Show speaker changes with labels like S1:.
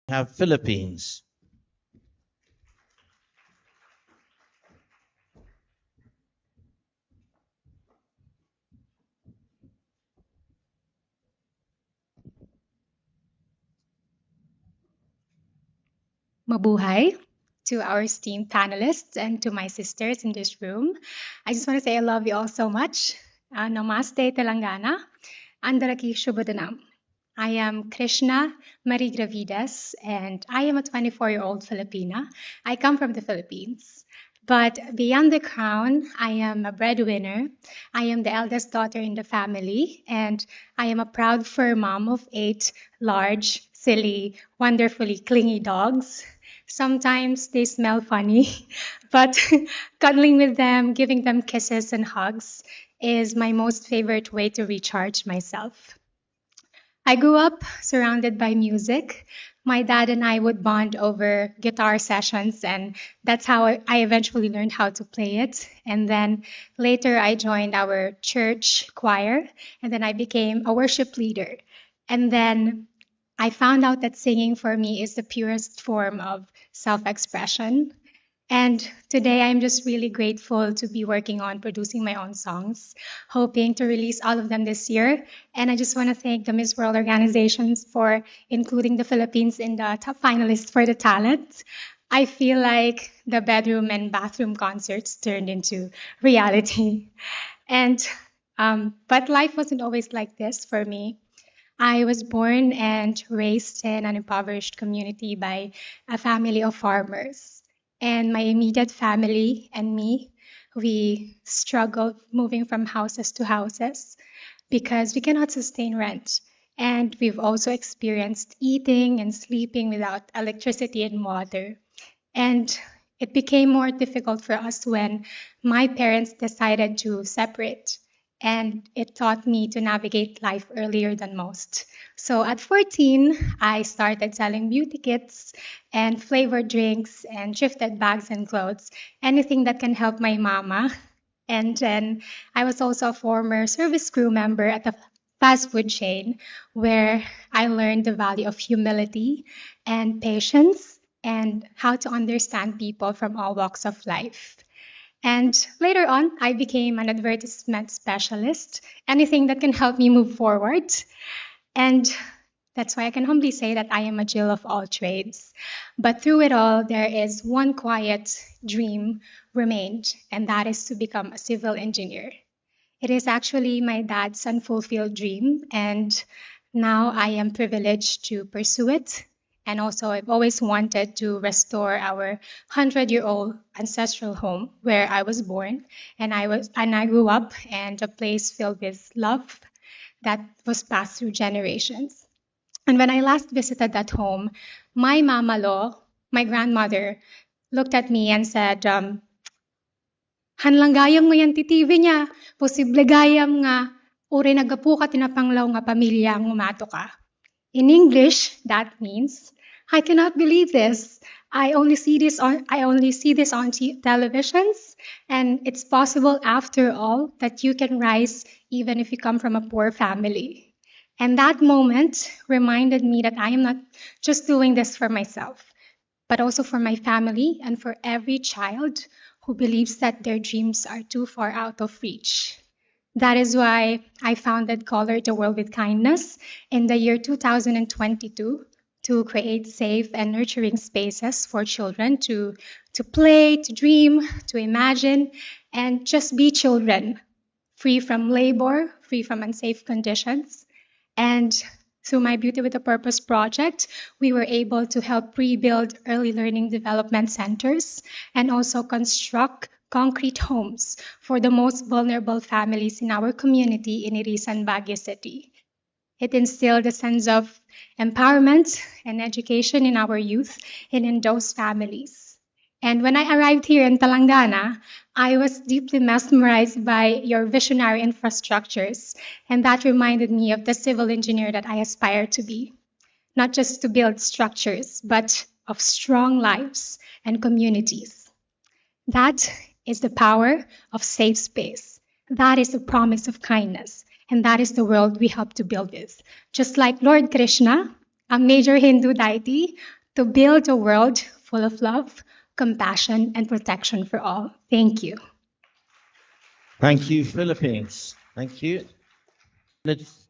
S1: Have Philippines.
S2: Mabuhay to our esteemed panelists and to my sisters in this room. I just want to say I love you all so much. Namaste Telangana. Andaraki Shubhadanam. I am Krishna Marie Gravidez, and I am a 24-year-old Filipina. I come from the Philippines. But beyond the crown, I am a breadwinner. I am the eldest daughter in the family, and I am a proud fur mom of 8 large, silly, wonderfully clingy dogs. Sometimes they smell funny, but cuddling with them, giving them kisses and hugs is my most favorite way to recharge myself. I grew up surrounded by music. My dad and I would bond over guitar sessions, and that's how I eventually learned how to play it. And then later, I joined our church choir, and then I became a worship leader. And then I found out that singing for me is the purest form of self expression. And today I'm just really grateful to be working on producing my own songs, hoping to release all of them this year. And I just want to thank the Miss World organizations for including the Philippines in the top finalists for the talent. I feel like the bedroom and bathroom concerts turned into reality. And but life wasn't always like this for me. I was born and raised in an impoverished community by a family of farmers. And my immediate family and me, we struggled moving from houses to houses because we cannot sustain rent. And we've also experienced eating and sleeping without electricity and water. And it became more difficult for us when my parents decided to separate. And it taught me to navigate life earlier than most. So at 14, I started selling beauty kits and flavored drinks and thrifted bags and clothes, anything that can help my mama. And then I was also a former service crew member at a fast food chain where I learned the value of humility and patience and how to understand people from all walks of life. And later on, I became an advertisement specialist, anything that can help me move forward. And that's why I can humbly say that I am a Jill of all trades. But through it all, there is one quiet dream remained, and that is to become a civil engineer. It is actually my dad's unfulfilled dream, and now I am privileged to pursue it. And also, I've always wanted to restore our 100-year-old ancestral home where I was born, and I grew up, and a place filled with love that was passed through generations. And when I last visited that home, my mama law, my grandmother, looked at me and said, hanlang gayam nga yan ti TV niya, posible gayam nga, uri nagapu ka tinapanglaw nga pamilya ang umato ka. In English, that means, I cannot believe this. I only see this on televisions, and it's possible after all that you can rise even if you come from a poor family. And that moment reminded me that I am not just doing this for myself, but also for my family and for every child who believes that their dreams are too far out of reach. That is why I founded Color the World with Kindness in the year 2022 to create safe and nurturing spaces for children to play, to dream, to imagine, and just be children, free from labor, free from unsafe conditions. And through my Beauty with a Purpose project, we were able to help rebuild early learning development centers and also construct concrete homes for the most vulnerable families in our community in Irisan, Baguio City. It instilled a sense of empowerment and education in our youth and in those families. And when I arrived here in Telangana, I was deeply mesmerized by your visionary infrastructures, and that reminded me of the civil engineer that I aspire to be. Not just to build structures, but of strong lives and communities. That is the power of safe space. That is the promise of kindness. And that is the world we help to build with. Just like Lord Krishna, a major Hindu deity, to build a world full of love, compassion, and protection for all. Thank you.
S1: Thank you, Philippines. Thank you. Let's